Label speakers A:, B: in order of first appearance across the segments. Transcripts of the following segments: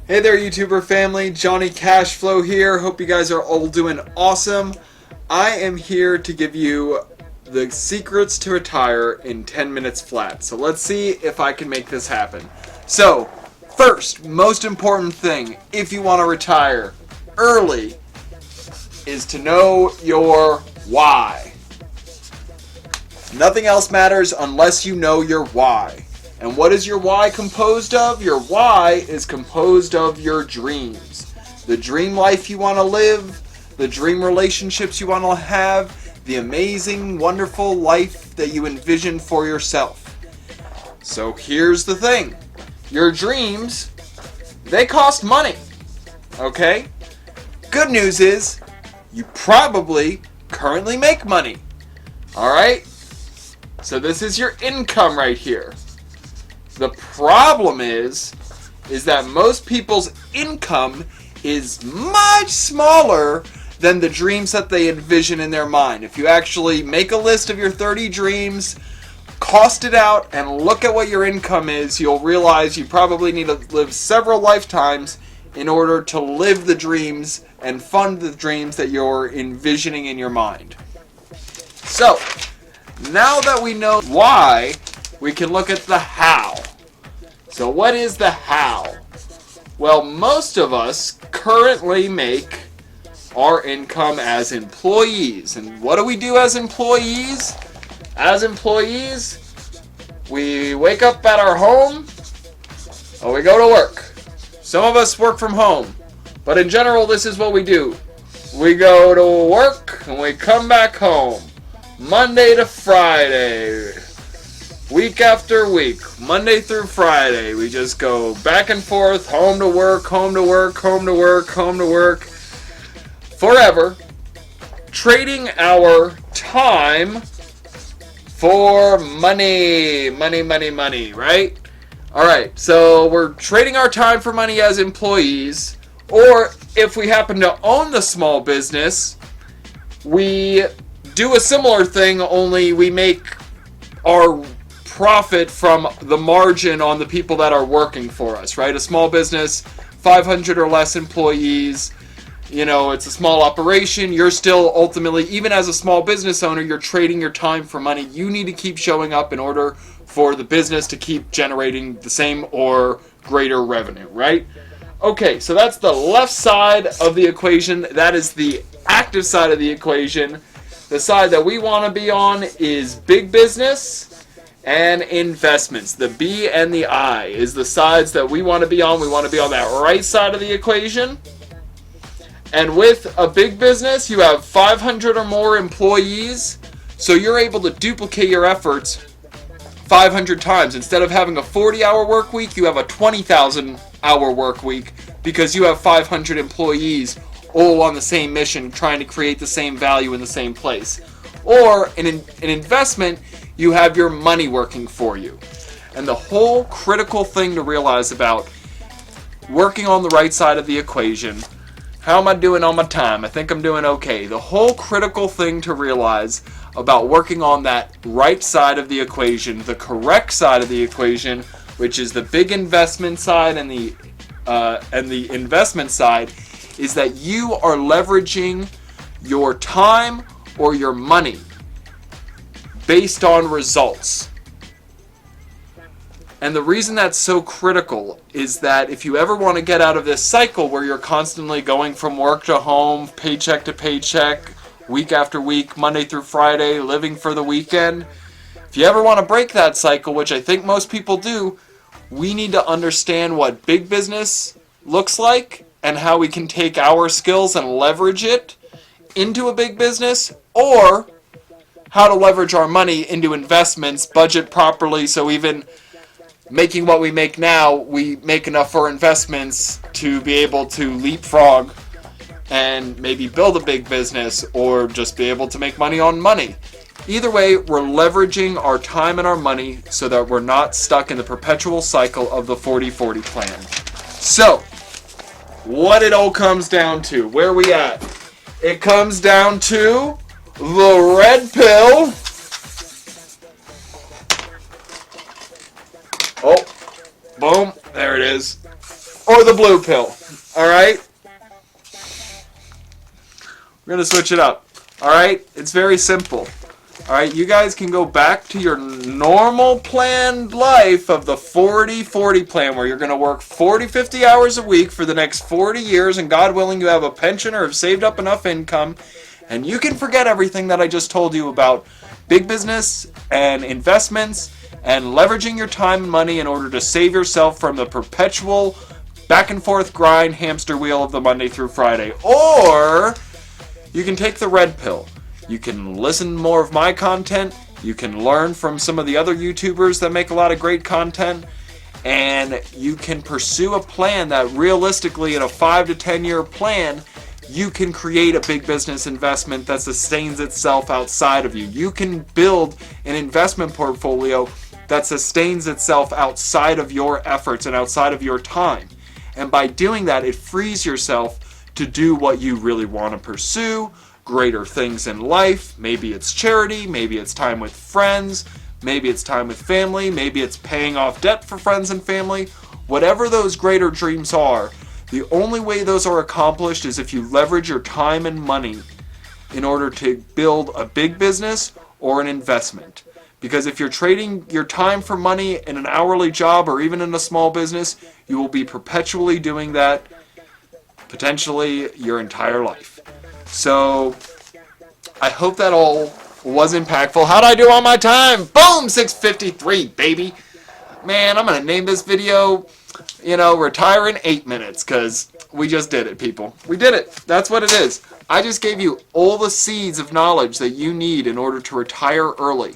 A: Hey there, YouTuber family. Johnny Cashflow here. Hope you guys are all doing awesome. I am here to give you the secrets to retire in 10 minutes flat. So let's see if I can make this happen. So, first, most important thing, if you want to retire early, is to know your why. Nothing else matters unless you know your why. And what is your why composed of? Your why is composed of your dreams. The dream life you want to live, the dream relationships you want to have, the amazing, wonderful life that you envision for yourself. So here's the thing. Your dreams, they cost money. Okay? Good news is, you probably currently make money. Alright? So this is your income right here. The problem is that most people's income is much smaller than the dreams that they envision in their mind. If you actually make a list of your 30 dreams, cost it out, and look at what your income is, you'll realize you probably need to live several lifetimes in order to live the dreams and fund the dreams that you're envisioning in your mind. So, now that we know why, we can look at the how. So what is the how? Well, most of us currently make our income as employees. And what do we do as employees? As employees, we wake up at our home, or we go to work. Some of us work from home, but in general, this is what we do. We go to work, and we come back home. Monday to Friday. Week after week, Monday through Friday, we just go back and forth, home to work, home to work, home to work, home to work, forever, trading our time for money, right? Alright, so we're trading our time for money as employees, or if we happen to own the small business, we do a similar thing, only we make our profit from the margin on the people that are working for us, right? A small business, 500 or less employees, it's a small operation. You're still ultimately, even as a small business owner, you're trading your time for money. You need to keep showing up in order for the business to keep generating the same or greater revenue, right? Okay, so that's the left side of the equation. That is the active side of the equation. The side that we want to be on is big business and investments. The B and the I is the sides that we want to be on. We want to be on that right side of the equation. And with a big business, you have 500 or more employees, so you're able to duplicate your efforts 500 times. Instead of having a 40-hour work week, you have a 20,000-hour work week because you have 500 employees all on the same mission, trying to create the same value in the same place. Or in an investment, you have your money working for you. And the whole critical thing to realize about working on the right side of the equation, how am I doing on my time? I think I'm doing okay. The whole critical thing to realize about working on that right side of the equation, the correct side of the equation, which is the big investment side and the investment side, is that you are leveraging your time or your money based on results. And the reason that's so critical is that if you ever want to get out of this cycle where you're constantly going from work to home, paycheck to paycheck, week after week, Monday through Friday, living for the weekend, if you ever want to break that cycle, which I think most people do, we need to understand what big business looks like and how we can take our skills and leverage it into a big business, or how to leverage our money into investments, budget properly, so even making what we make now, we make enough for investments to be able to leapfrog and maybe build a big business or just be able to make money on money. Either way, we're leveraging our time and our money so that we're not stuck in the perpetual cycle of the 40-40 plan. So, what it all comes down to, where are we at? It comes down to the red pill. Oh, boom, there it is. or the blue pill. All right? We're going to switch it up. All right? It's very simple. All right? You guys can go back to your normal planned life of the 40-40 plan, where you're going to work 40, 50 hours a week for the next 40 years, and God willing, you have a pension or have saved up enough income, and you can forget everything that I just told you about big business and investments and leveraging your time and money in order to save yourself from the perpetual back and forth grind hamster wheel of the Monday through Friday. Or you can take the red pill. You can listen more of my content. You can learn from some of the other YouTubers that make a lot of great content. And you can pursue a plan that realistically, in a 5 to 10 year plan, you can create a big business investment that sustains itself outside of you. You can build an investment portfolio that sustains itself outside of your efforts and outside of your time. And by doing that, it frees yourself to do what you really want to pursue, greater things in life. Maybe it's charity, maybe it's time with friends, maybe it's time with family, maybe it's paying off debt for friends and family. Whatever those greater dreams are, the only way those are accomplished is if you leverage your time and money in order to build a big business or an investment. Because if you're trading your time for money in an hourly job or even in a small business, you will be perpetually doing that potentially your entire life. So I hope that all was impactful. How'd I do on my time? Boom! 6:53, baby. Man, I'm going to name this video, retire in 8 minutes, because we just did it, people. We did it. That's what it is. I just gave you all the seeds of knowledge that you need in order to retire early.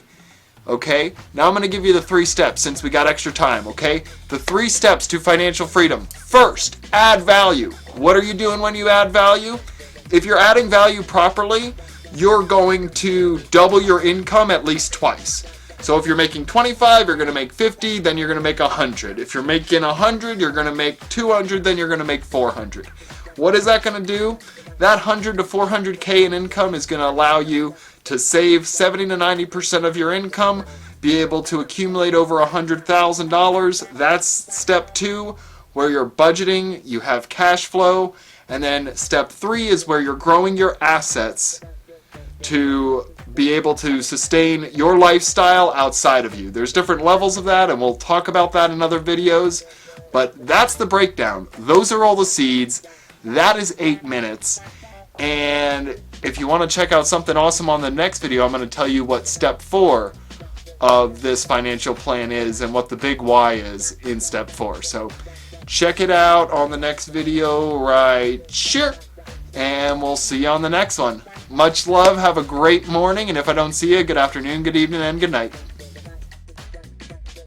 A: Okay? Now I'm going to give you the 3 steps since we got extra time, okay? The 3 steps to financial freedom. First, add value. What are you doing when you add value? If you're adding value properly, you're going to double your income at least twice. So if you're making 25, you're going to make 50, then you're going to make 100. If you're making 100, you're going to make 200, then you're going to make 400. What is that going to do? That 100 to 400K in income is going to allow you to save 70 to 90% of your income, be able to accumulate over $100,000. That's step 2, where you're budgeting, you have cash flow. And then step 3 is where you're growing your assets to be able to sustain your lifestyle outside of you. There's different levels of that, and we'll talk about that in other videos. But that's the breakdown. Those are all the seeds. That is 8 minutes. And if you want to check out something awesome on the next video, I'm going to tell you what step 4 of this financial plan is and what the big why is in step 4. So check it out on the next video right here. And we'll see you on the next one. Much love. Have a great morning. And if I don't see you, good afternoon, good evening, and good night.